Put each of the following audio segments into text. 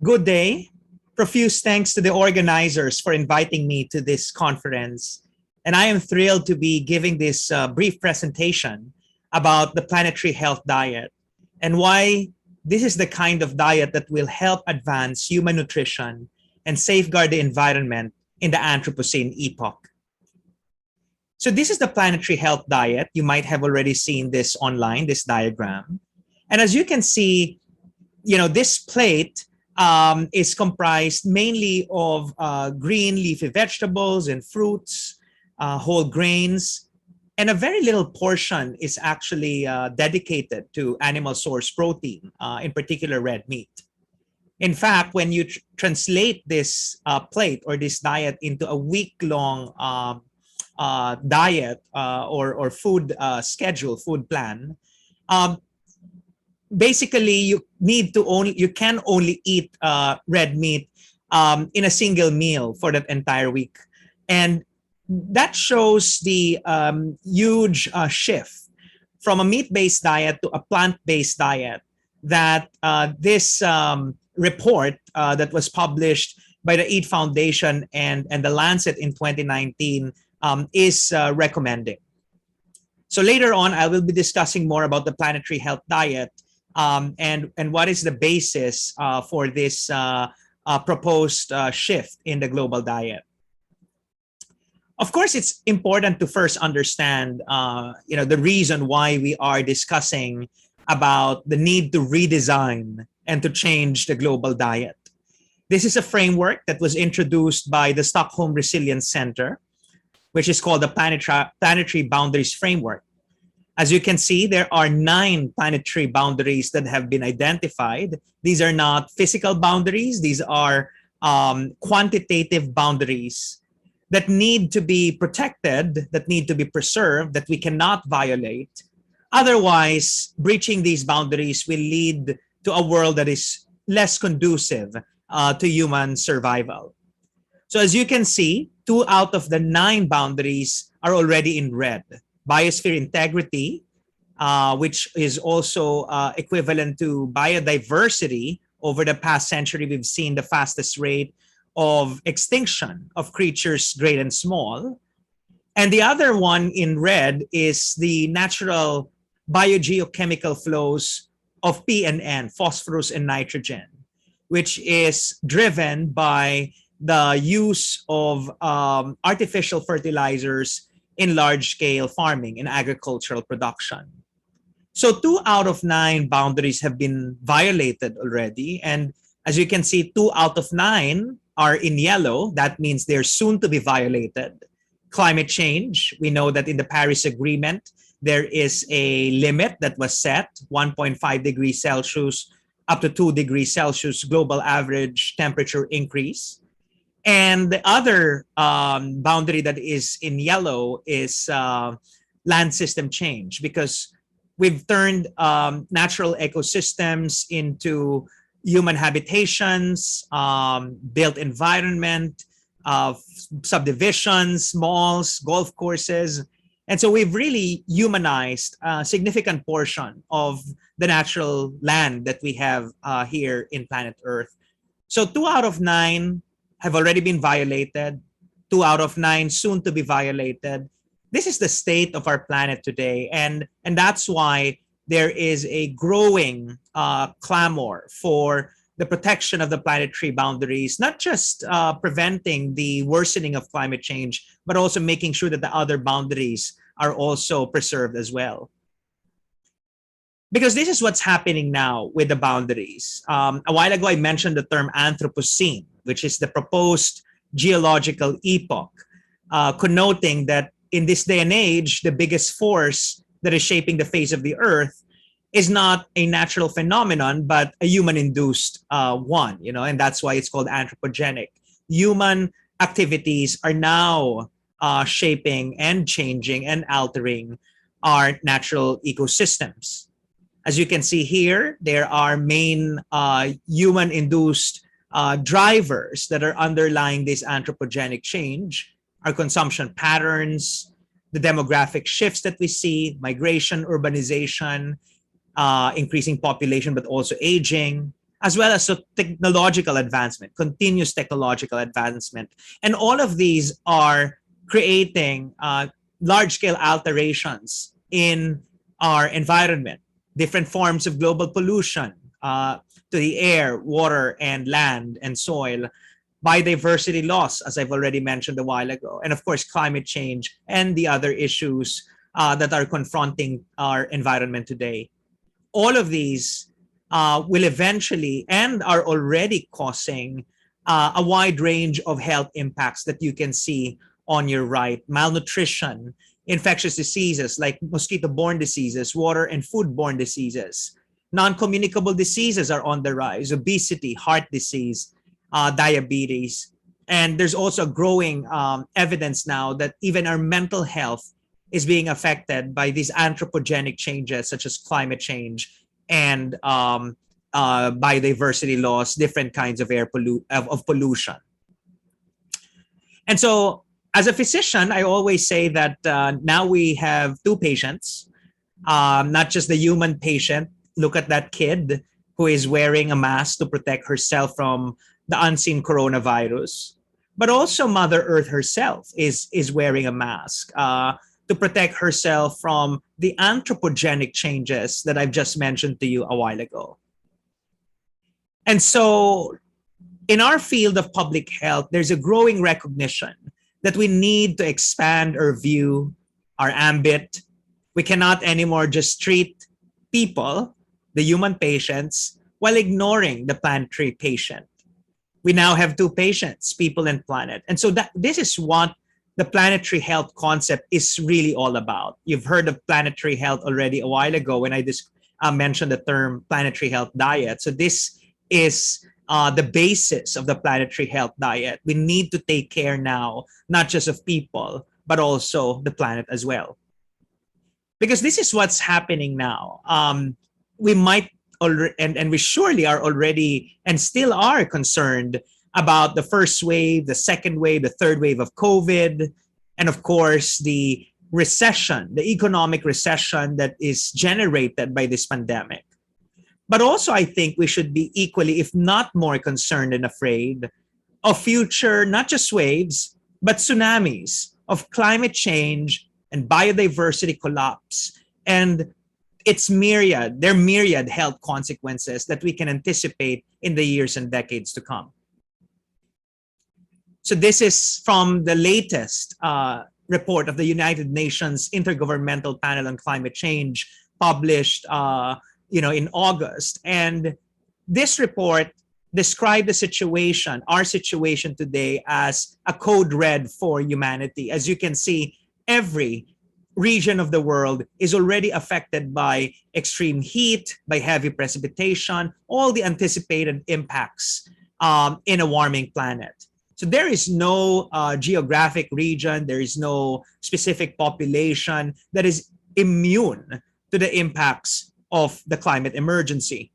Good day. Profuse thanks to the organizers for inviting me to this conference. And I am thrilled to be giving this brief presentation about the planetary health diet and why this is the kind of diet that will help advance human nutrition and safeguard the environment in the Anthropocene epoch. So this is the planetary health diet. You might have already seen this online, this diagram. And as you can see, this plate is comprised mainly of green leafy vegetables and fruits, whole grains, and a very little portion is actually dedicated to animal source protein, in particular red meat. In fact, when you translate this plate or this diet into a week-long diet or food schedule, food plan, um, basically you can only eat red meat in a single meal for that entire week, and that shows the huge shift from a meat-based diet to a plant-based diet that this report that was published by the Eat Foundation and the Lancet in 2019 is recommending. So later on, I will be discussing more about the planetary health diet and what is the basis for this proposed shift in the global diet. Of course, it's important to first understand, the reason why we are discussing about the need to redesign and to change the global diet. This is a framework that was introduced by the Stockholm Resilience Center, which is called the Planetary Boundaries Framework. As you can see, there are 9 planetary boundaries that have been identified. These are not physical boundaries. These are quantitative boundaries that need to be protected, that need to be preserved, that we cannot violate. Otherwise, breaching these boundaries will lead to a world that is less conducive to human survival. So as you can see, 2 out of the 9 boundaries are already in red. Biosphere integrity, which is also equivalent to biodiversity. Over the past century, we've seen the fastest rate of extinction of creatures great and small. And the other one in red is the natural biogeochemical flows of P and N, phosphorus and nitrogen, which is driven by the use of artificial fertilizers in large-scale farming and agricultural production. So 2 out of 9 boundaries have been violated already. And as you can see, 2 out of 9 are in yellow. That means they're soon to be violated. Climate change, we know that in the Paris Agreement, there is a limit that was set, 1.5 degrees Celsius up to 2 degrees Celsius global average temperature increase. And the other boundary that is in yellow is land system change, because we've turned natural ecosystems into human habitations, built environment, subdivisions, malls, golf courses. And so we've really humanized a significant portion of the natural land that we have here in planet Earth. So 2 out of 9 have already been violated, 2 out of 9 soon to be violated. This is the state of our planet today. And that's why there is a growing clamor for the protection of the planetary boundaries, not just preventing the worsening of climate change, but also making sure that the other boundaries are also preserved as well. Because this is what's happening now with the boundaries. A while ago, I mentioned the term Anthropocene, which is the proposed geological epoch, connoting that in this day and age, the biggest force that is shaping the face of the Earth is not a natural phenomenon, but a human-induced one, and that's why it's called anthropogenic. Human activities are now shaping and changing and altering our natural ecosystems. As you can see here, there are main human-induced drivers that are underlying this anthropogenic change. Our consumption patterns, the demographic shifts that we see, migration, urbanization, increasing population, but also aging, as well as technological advancement, continuous technological advancement. And all of these are creating large-scale alterations in our environment, different forms of global pollution to the air, water, and land and soil, biodiversity loss, as I've already mentioned a while ago, and of course, climate change and the other issues that are confronting our environment today. All of these will eventually and are already causing a wide range of health impacts that you can see on your right. Malnutrition, infectious diseases like mosquito-borne diseases, water and food-borne diseases. Non-communicable diseases are on the rise, obesity, heart disease, diabetes. And there's also growing evidence now that even our mental health is being affected by these anthropogenic changes such as climate change and biodiversity loss, different kinds of of pollution. And so as a physician, I always say that now we have two patients, not just the human patient. Look at that kid who is wearing a mask to protect herself from the unseen coronavirus, but also Mother Earth herself is wearing a mask to protect herself from the anthropogenic changes that I've just mentioned to you a while ago. And so in our field of public health, there's a growing recognition that we need to expand our view, our ambit. We cannot anymore just treat people, the human patients, while ignoring the planetary patient. We now have two patients, people and planet. And so this is what the planetary health concept is really all about. You've heard of planetary health already a while ago when I mentioned the term planetary health diet. So this is the basis of the planetary health diet. We need to take care now, not just of people, but also the planet as well. Because this is what's happening now. We might already, and we surely are already and still are concerned about the first wave, the second wave, the third wave of COVID, and of course, the recession, the economic recession that is generated by this pandemic. But also, I think we should be equally, if not more concerned and afraid of future, not just waves, but tsunamis of climate change and biodiversity collapse and their myriad health consequences that we can anticipate in the years and decades to come. So this is from the latest report of the United Nations Intergovernmental Panel on Climate Change, published in August. And this report described the situation, our situation today, as a code red for humanity. As you can see, every region of the world is already affected by extreme heat, by heavy precipitation, all the anticipated impacts in a warming planet. So there is no geographic region, there is no specific population that is immune to the impacts of the climate emergency.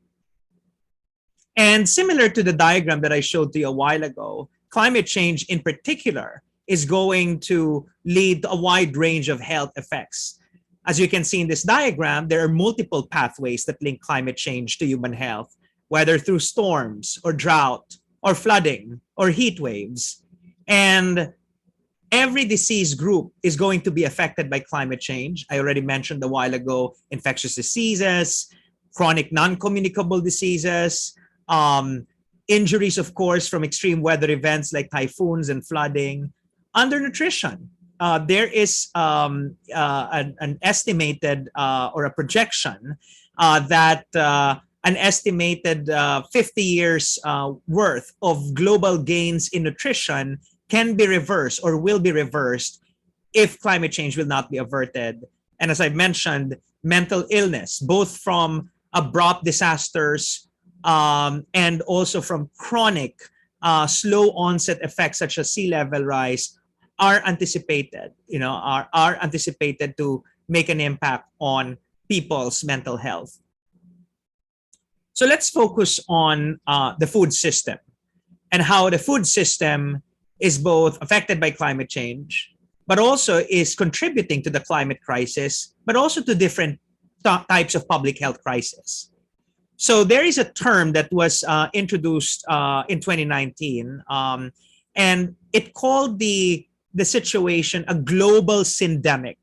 And similar to the diagram that I showed to you a while ago, climate change in particular is going to lead to a wide range of health effects. As you can see in this diagram, there are multiple pathways that link climate change to human health, whether through storms or drought or flooding or heat waves. And every disease group is going to be affected by climate change. I already mentioned a while ago, infectious diseases, chronic non-communicable diseases, injuries, of course, from extreme weather events like typhoons and flooding, undernutrition. There is an estimated or a projection that an estimated 50 years worth of global gains in nutrition can be reversed or will be reversed if climate change will not be averted. And as I mentioned, mental illness, both from abrupt disasters and also from chronic slow onset effects such as sea level rise, are anticipated, are anticipated to make an impact on people's mental health. So let's focus on the food system and how the food system is both affected by climate change, but also is contributing to the climate crisis, but also to different types of public health crisis. So there is a term that was introduced in 2019, and it called the situation a global syndemic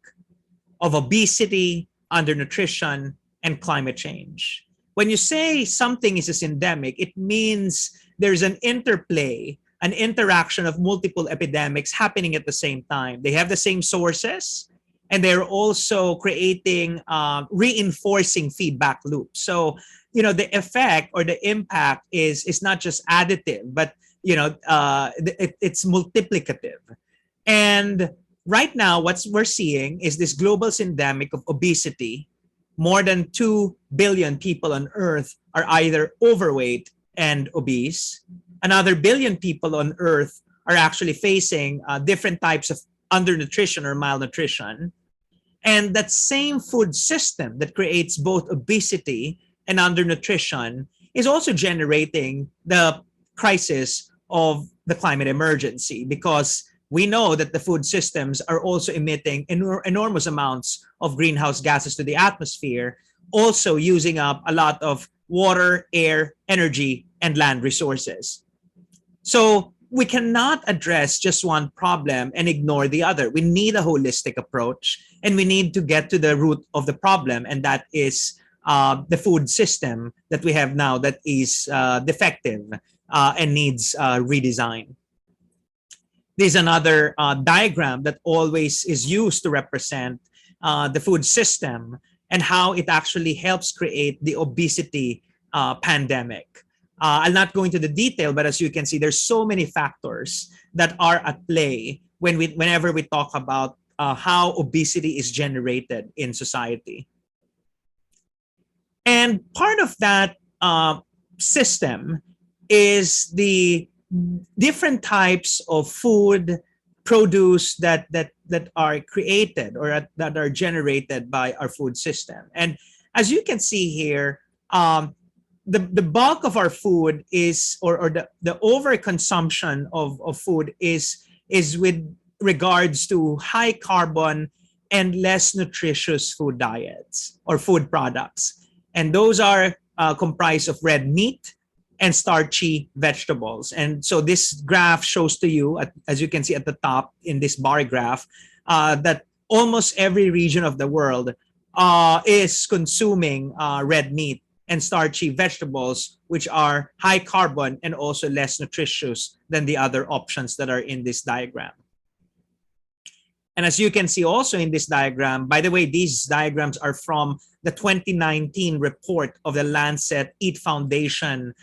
of obesity, undernutrition, and climate change. When you say something is a syndemic, it means there's an interplay, an interaction of multiple epidemics happening at the same time. They have the same sources, and they're also creating reinforcing feedback loops. So, the effect or the impact is not just additive, but it's multiplicative. And right now, what we're seeing is this global syndemic of obesity. More than 2 billion people on Earth are either overweight and obese. Another billion people on Earth are actually facing different types of undernutrition or malnutrition. And that same food system that creates both obesity and undernutrition is also generating the crisis of the climate emergency, because we know that the food systems are also emitting enormous amounts of greenhouse gases to the atmosphere, also using up a lot of water, air, energy, and land resources. So we cannot address just one problem and ignore the other. We need a holistic approach, and we need to get to the root of the problem, and that is the food system that we have now that is defective and needs redesign. There's another diagram that always is used to represent the food system and how it actually helps create the obesity pandemic. I'll not go into the detail, but as you can see, there's so many factors that are at play whenever we talk about how obesity is generated in society. And part of that system is the different types of food produce that are created or that are generated by our food system. And as you can see here, the bulk of our food is, or the overconsumption of food is with regards to high carbon and less nutritious food diets or food products. And those are comprised of red meat and starchy vegetables. And so this graph shows to you, as you can see at the top in this bar graph, that almost every region of the world is consuming red meat and starchy vegetables, which are high carbon and also less nutritious than the other options that are in this diagram. And as you can see also in this diagram, by the way, these diagrams are from the 2019 report of the Lancet Eat Foundation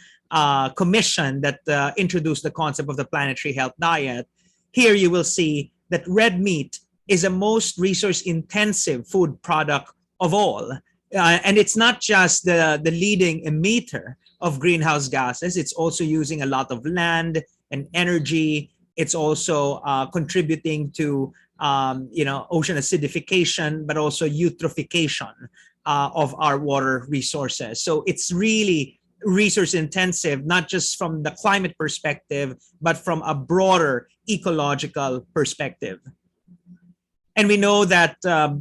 commission that introduced the concept of the planetary health diet. Here you will see that red meat is the most resource-intensive food product of all. And it's not just the leading emitter of greenhouse gases, it's also using a lot of land and energy. It's also contributing to ocean acidification, but also eutrophication of our water resources. So it's really resource intensive, not just from the climate perspective, but from a broader ecological perspective. And we know that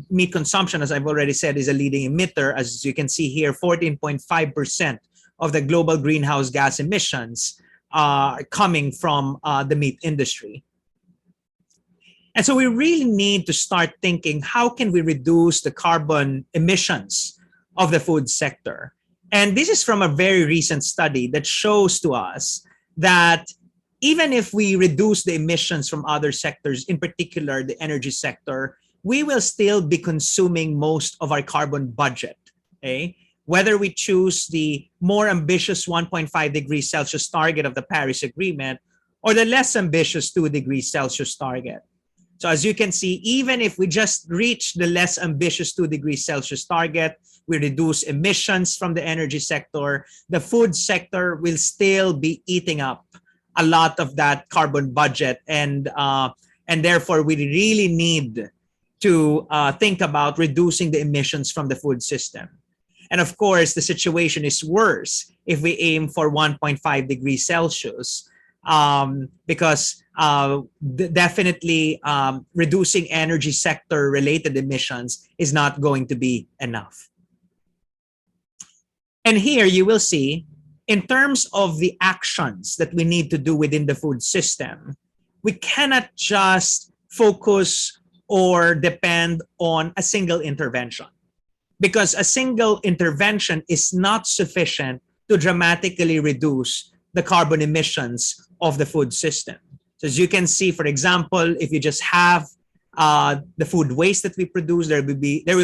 meat consumption, as I've already said, is a leading emitter. As you can see here, 14.5% of the global greenhouse gas emissions are coming from the meat industry. And so we really need to start thinking, how can we reduce the carbon emissions of the food sector? And this is from a very recent study that shows to us that even if we reduce the emissions from other sectors, in particular the energy sector, we will still be consuming most of our carbon budget. Okay? Whether we choose the more ambitious 1.5 degrees Celsius target of the Paris Agreement or the less ambitious 2 degrees Celsius target. So as you can see, even if we just reach the less ambitious 2 degrees Celsius target, we reduce emissions from the energy sector, the food sector will still be eating up a lot of that carbon budget. And therefore, we really need to think about reducing the emissions from the food system. And of course, the situation is worse if we aim for 1.5 degrees Celsius. Because definitely reducing energy sector related emissions is not going to be enough. And here you will see, in terms of the actions that we need to do within the food system, we cannot just focus or depend on a single intervention, because a single intervention is not sufficient to dramatically reduce the carbon emissions of the food system. So as you can see, for example, if you just have the food waste that we produce, there will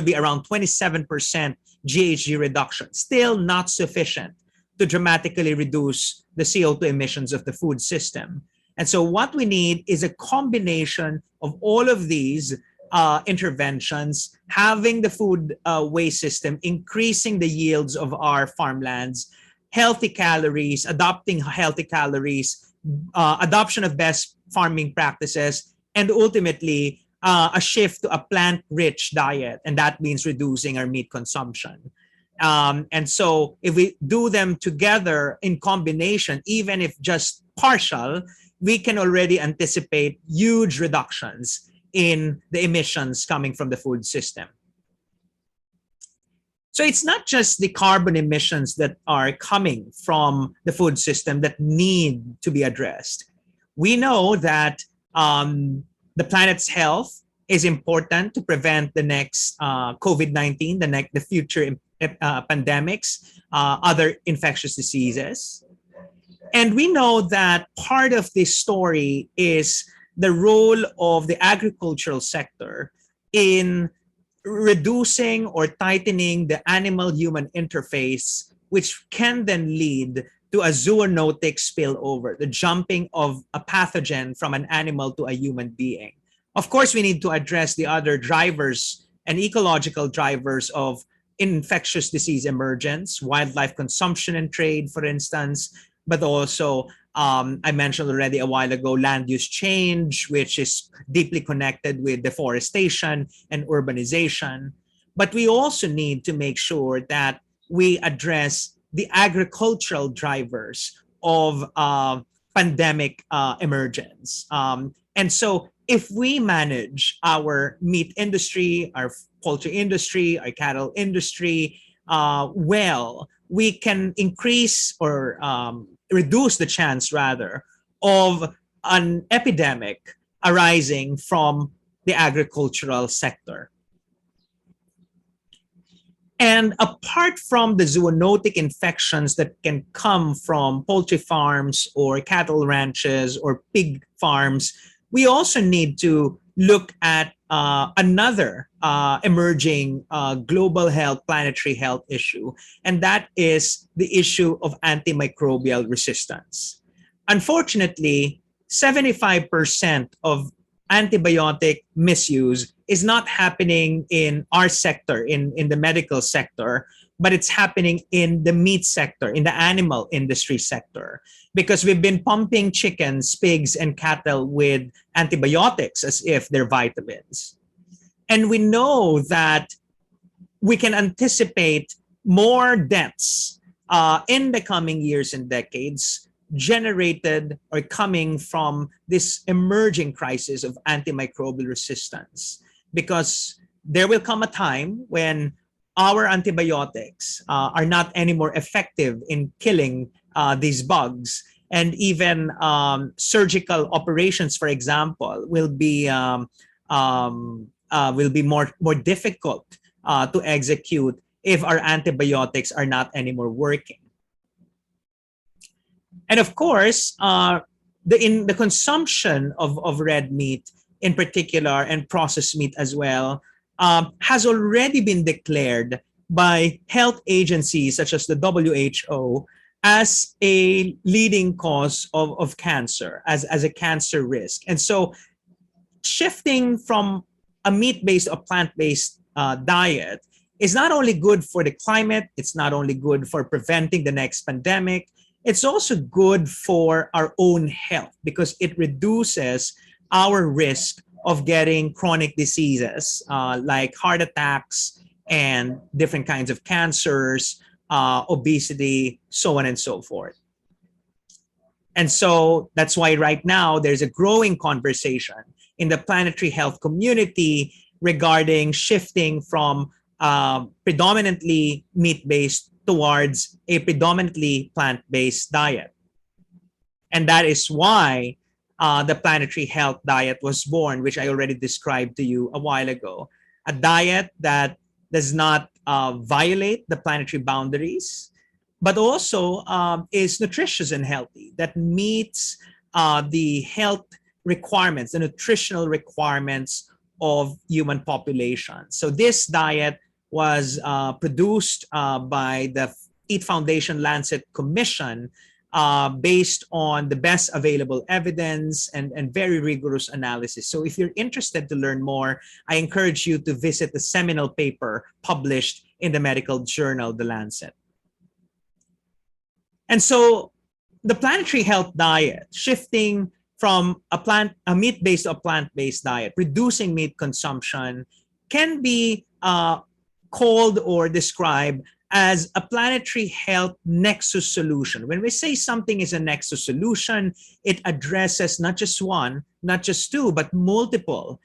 be around 27% GHG reduction, still not sufficient to dramatically reduce the CO2 emissions of the food system. And so what we need is a combination of all of these interventions, having the food waste system, increasing the yields of our farmlands, healthy calories, adopting healthy calories, adoption of best farming practices, and ultimately a shift to a plant-rich diet. And that means reducing our meat consumption. And so if we do them together in combination, even if just partial, we can already anticipate huge reductions in the emissions coming from the food system. So it's not just the carbon emissions that are coming from the food system that need to be addressed. We know that the planet's health is important to prevent the next COVID-19, the future pandemics, other infectious diseases. And we know that part of this story is the role of the agricultural sector in reducing or tightening the animal-human interface, which can then lead to a zoonotic spillover, the jumping of a pathogen from an animal to a human being. Of course, we need to address the other drivers and ecological drivers of infectious disease emergence, wildlife consumption and trade, for instance, but also, I mentioned already a while ago, land use change, which is deeply connected with deforestation and urbanization. But we also need to make sure that we address the agricultural drivers of pandemic emergence. And so if we manage our meat industry, our poultry industry, our cattle industry well, we can increase or reduce the chance, rather, of an epidemic arising from the agricultural sector. And apart from the zoonotic infections that can come from poultry farms or cattle ranches or pig farms, we also need to look at another emerging global health, planetary health issue, and that is the issue of antimicrobial resistance. Unfortunately, 75% of antibiotic misuse is not happening in our sector, in the medical sector, but it's happening in the meat sector, in the animal industry sector, because we've been pumping chickens, pigs, and cattle with antibiotics as if they're vitamins. And we know that we can anticipate more deaths in the coming years and decades generated or coming from this emerging crisis of antimicrobial resistance, because there will come a time when our antibiotics are not anymore effective in killing these bugs, and even surgical operations, for example, will be more difficult to execute if our antibiotics are not anymore working. And of course, the consumption of red meat in particular, and processed meat as well, has already been declared by health agencies such as the WHO as a leading cause of cancer, as a cancer risk. And so shifting from a meat-based or plant-based diet is not only good for the climate, it's not only good for preventing the next pandemic, it's also good for our own health, because it reduces our risk of getting chronic diseases like heart attacks and different kinds of cancers, obesity, so on and so forth. And so that's why right now there's a growing conversation in the planetary health community regarding shifting from predominantly meat-based towards a predominantly plant-based diet. And that is why the Planetary Health Diet was born, which I already described to you a while ago. A diet that does not violate the planetary boundaries, but also is nutritious and healthy, that meets the health requirements, the nutritional requirements of human population. So this diet was produced by the Eat Foundation Lancet Commission based on the best available evidence and very rigorous analysis. So if you're interested to learn more, I encourage you to visit the seminal paper published in the medical journal, The Lancet. And so the planetary health diet, shifting from a meat-based to a plant-based diet, reducing meat consumption, can be called or described as a planetary health nexus solution. When we say something is a nexus solution, it addresses not just one, not just two, but multiple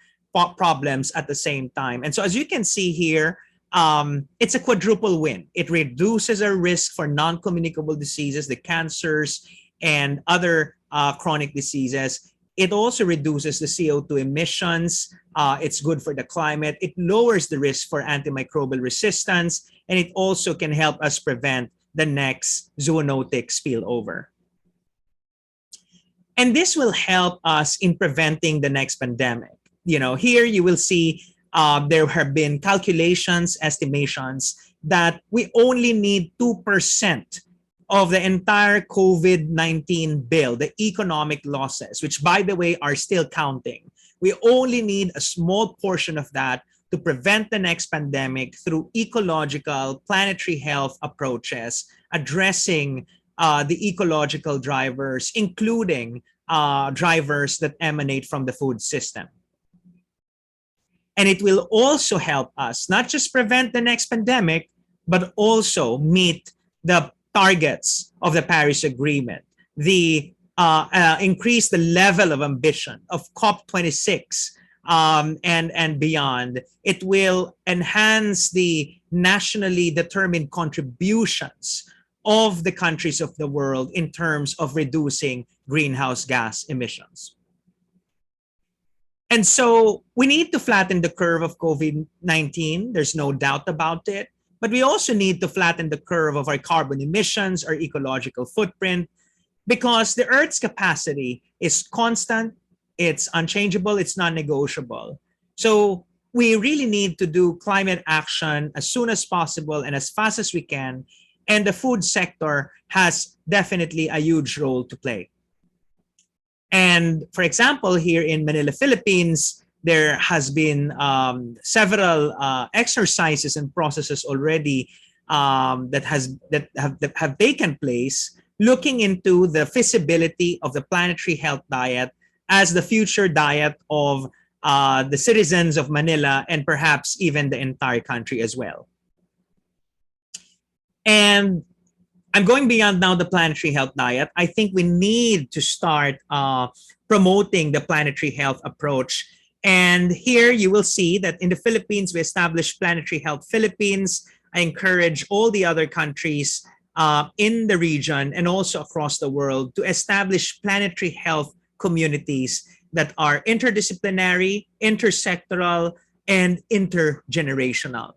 problems at the same time. And so as you can see here, it's a quadruple win. It reduces our risk for non-communicable diseases, the cancers and other chronic diseases. It also reduces the CO2 emissions. It's good for the climate. It lowers the risk for antimicrobial resistance, and it also can help us prevent the next zoonotic spillover. And this will help us in preventing the next pandemic. Here you will see there have been calculations, estimations that we only need 2% of the entire COVID-19 bill, the economic losses, which by the way are still counting. We only need a small portion of that to prevent the next pandemic through ecological, planetary health approaches, addressing the ecological drivers, including drivers that emanate from the food system. And it will also help us not just prevent the next pandemic, but also meet the targets of the Paris Agreement, increase the level of ambition of COP26 and beyond. It will enhance the nationally determined contributions of the countries of the world in terms of reducing greenhouse gas emissions. And so we need to flatten the curve of COVID-19. There's no doubt about it. But we also need to flatten the curve of our carbon emissions, our ecological footprint, because the Earth's capacity is constant, it's unchangeable, it's non-negotiable. So we really need to do climate action as soon as possible and as fast as we can. And the food sector has definitely a huge role to play. And for example, here in Manila, Philippines, there has been several exercises and processes already that have taken place, looking into the feasibility of the planetary health diet as the future diet of the citizens of Manila and perhaps even the entire country as well. And I'm going beyond now the planetary health diet. I think we need to start promoting the planetary health approach. And here you will see that in the Philippines, we established Planetary Health Philippines. I encourage all the other countries in the region and also across the world to establish planetary health communities that are interdisciplinary, intersectoral, and intergenerational.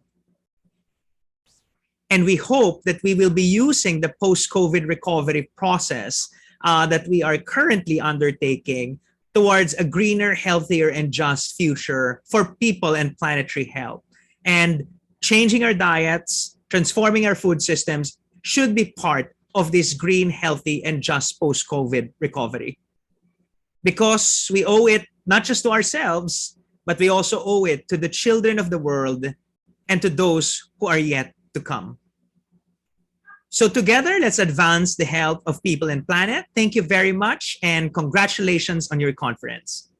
And we hope that we will be using the post-COVID recovery process that we are currently undertaking towards a greener, healthier, and just future for people and planetary health. And changing our diets, transforming our food systems should be part of this green, healthy, and just post-COVID recovery. Because we owe it not just to ourselves, but we also owe it to the children of the world and to those who are yet to come. So together, let's advance the health of people and planet. Thank you very much, and congratulations on your conference.